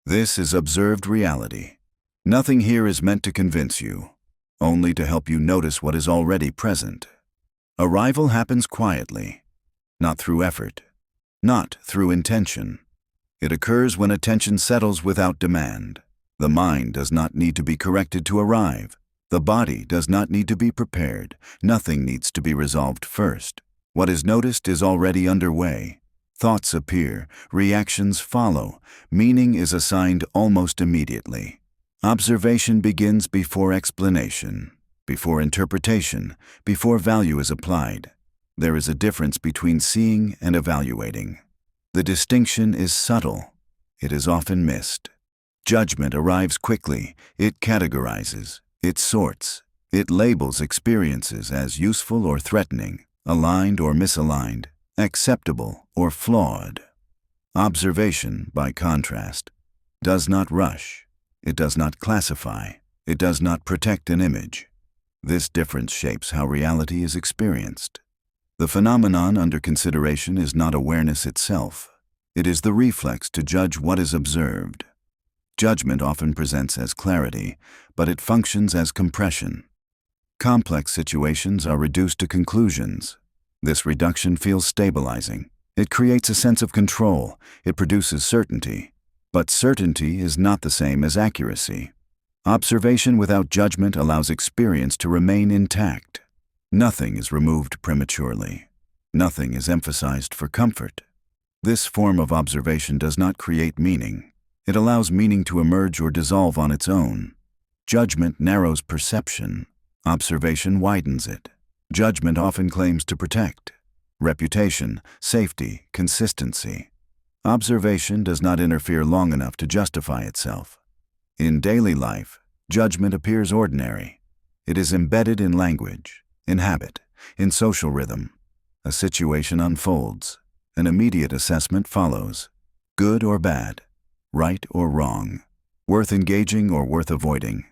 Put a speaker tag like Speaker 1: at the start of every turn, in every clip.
Speaker 1: This is observed reality. Nothing here is meant to convince you, only to help you notice what is already present. Arrival happens quietly, not through effort, not through intention. It occurs when attention settles without demand. The mind does not need to be corrected to arrive. The body does not need to be prepared. Nothing needs to be resolved first. What is noticed is already underway. Thoughts appear, reactions follow, meaning is assigned almost immediately. Observation begins before explanation, before interpretation, before value is applied. There is a difference between seeing and evaluating. The distinction is subtle. It is often missed. Judgment arrives quickly. It categorizes. It sorts. It labels experiences as useful or threatening, aligned or misaligned, acceptable or flawed. Observation, by contrast, does not rush. It does not classify. It does not protect an image. This difference shapes how reality is experienced. The phenomenon under consideration is not awareness itself. It is the reflex to judge what is observed. Judgment often presents as clarity, but it functions as compression. Complex situations are reduced to conclusions. This reduction feels stabilizing. It creates a sense of control. It produces certainty. But certainty is not the same as accuracy. Observation without judgment allows experience to remain intact. Nothing is removed prematurely. Nothing is emphasized for comfort. This form of observation does not create meaning. It allows meaning to emerge or dissolve on its own. Judgment narrows perception. Observation widens it. Judgment often claims to protect reputation, safety, consistency. Observation does not interfere long enough to justify itself. In daily life, judgment appears ordinary. It is embedded in language, in habit, in social rhythm. A situation unfolds. An immediate assessment follows. Good or bad, right or wrong, worth engaging or worth avoiding.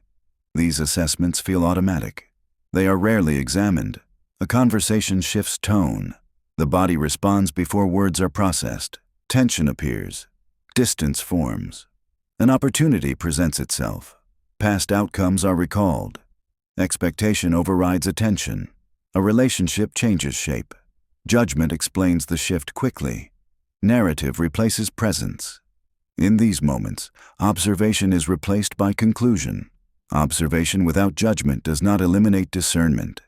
Speaker 1: These assessments feel automatic. They are rarely examined. A conversation shifts tone. The body responds before words are processed. Tension appears. Distance forms. An opportunity presents itself. Past outcomes are recalled. Expectation overrides attention. A relationship changes shape. Judgment explains the shift quickly. Narrative replaces presence. In these moments, observation is replaced by conclusion. Observation without judgment does not eliminate discernment.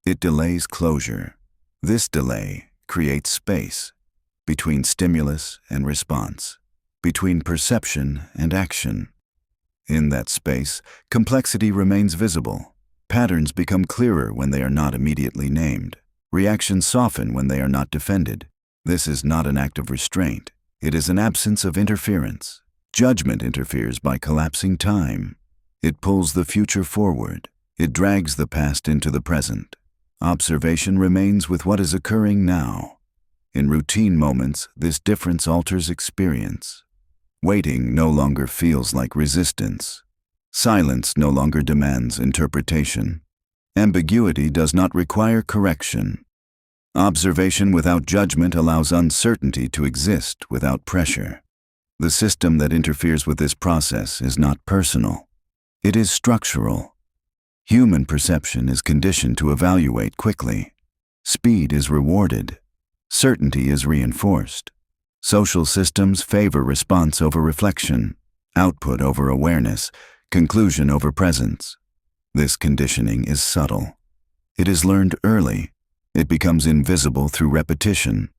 Speaker 1: It delays closure. This delay creates space between stimulus and response, between perception and action. In that space, complexity remains visible. Patterns become clearer when they are not immediately named. Reactions soften when they are not defended. This is not an act of restraint. It is an absence of interference. Judgment interferes by collapsing time. It pulls the future forward. It drags the past into the present. Observation remains with what is occurring now. In routine moments, this difference alters experience. Waiting no longer feels like resistance. Silence no longer demands interpretation. Ambiguity does not require correction. Observation without judgment allows uncertainty to exist without pressure. The system that interferes with this process is not personal. It is structural. Human perception is conditioned to evaluate quickly. Speed is rewarded. Certainty is reinforced. Social systems favor response over reflection, output over awareness, conclusion over presence. This conditioning is subtle. It is learned early. It becomes invisible through repetition.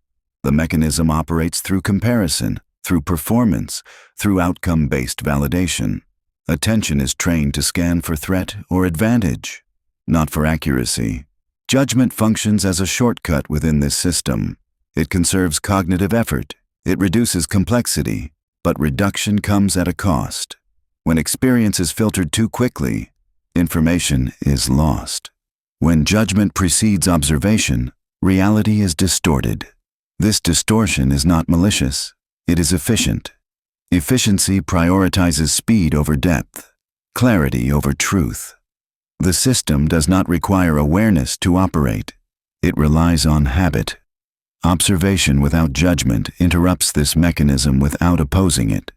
Speaker 1: The mechanism operates through comparison, through performance, through outcome-based validation. Attention is trained to scan for threat or advantage, not for accuracy. Judgment functions as a shortcut within this system. It conserves cognitive effort. It reduces complexity, but reduction comes at a cost. When experience is filtered too quickly, information is lost. When judgment precedes observation, reality is distorted. This distortion is not malicious. It is efficient. Efficiency prioritizes speed over depth, clarity over truth. The system does not require awareness to operate. It relies on habit. Observation without judgment interrupts this mechanism without opposing it.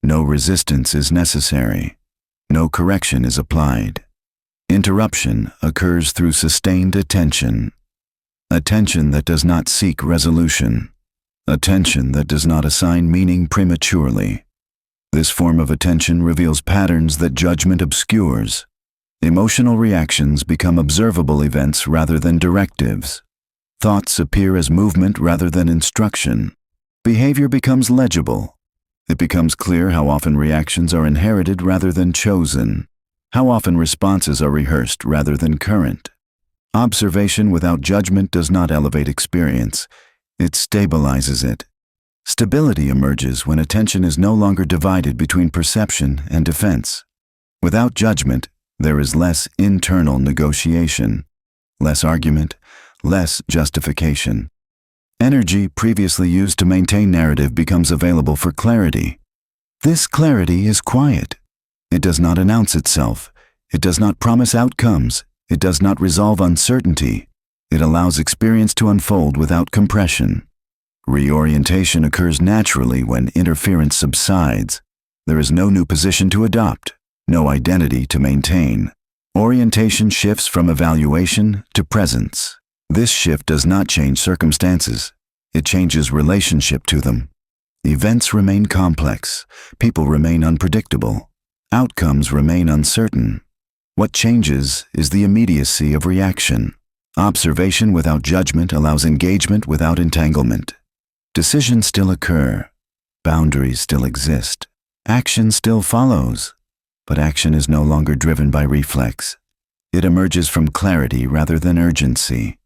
Speaker 1: No resistance is necessary. No correction is applied. Interruption occurs through sustained attention. Attention that does not seek resolution. Attention that does not assign meaning prematurely. This form of attention reveals patterns that judgment obscures. Emotional reactions become observable events rather than directives. Thoughts appear as movement rather than instruction. Behavior becomes legible. It becomes clear how often reactions are inherited rather than chosen, how often responses are rehearsed rather than current. Observation without judgment does not elevate experience, it stabilizes it. Stability emerges when attention is no longer divided between perception and defense. Without judgment, there is less internal negotiation, less argument, less justification. Energy previously used to maintain narrative becomes available for clarity. This clarity is quiet. It does not announce itself. It does not promise outcomes. It does not resolve uncertainty. It allows experience to unfold without compression. Reorientation occurs naturally when interference subsides. There is no new position to adopt, no identity to maintain. Orientation shifts from evaluation to presence. This shift does not change circumstances. It changes relationship to them. Events remain complex. People remain unpredictable. Outcomes remain uncertain. What changes is the immediacy of reaction. Observation without judgment allows engagement without entanglement. Decisions still occur. Boundaries still exist. Action still follows. But action is no longer driven by reflex. It emerges from clarity rather than urgency.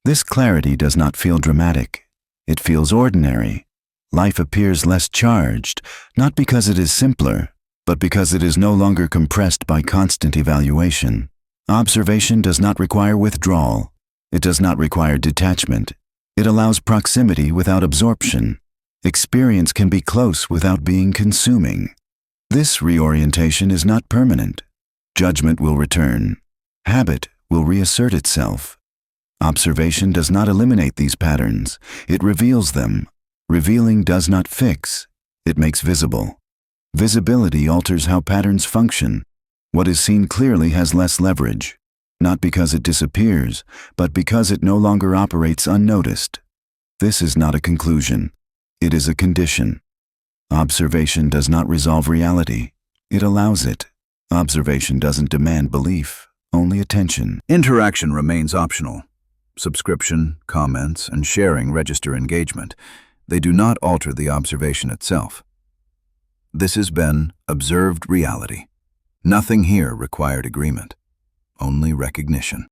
Speaker 1: This clarity does not feel dramatic. It feels ordinary. Life appears less charged, not because it is simpler, but because it is no longer compressed by constant evaluation. Observation does not require withdrawal. It does not require detachment. It allows proximity without absorption. Experience can be close without being consuming. This reorientation is not permanent. Judgment will return. Habit will reassert itself. Observation does not eliminate these patterns. It reveals them. Revealing does not fix. It makes visible. Visibility alters how patterns function. What is seen clearly has less leverage, not because it disappears, but because it no longer operates unnoticed. This is not a conclusion. It is a condition. Observation does not resolve reality. It allows it. Observation doesn't demand belief, only attention.
Speaker 2: Interaction remains optional. Subscription, comments, and sharing register engagement. They do not alter the observation itself. This has been observed reality. Nothing here required agreement, only recognition.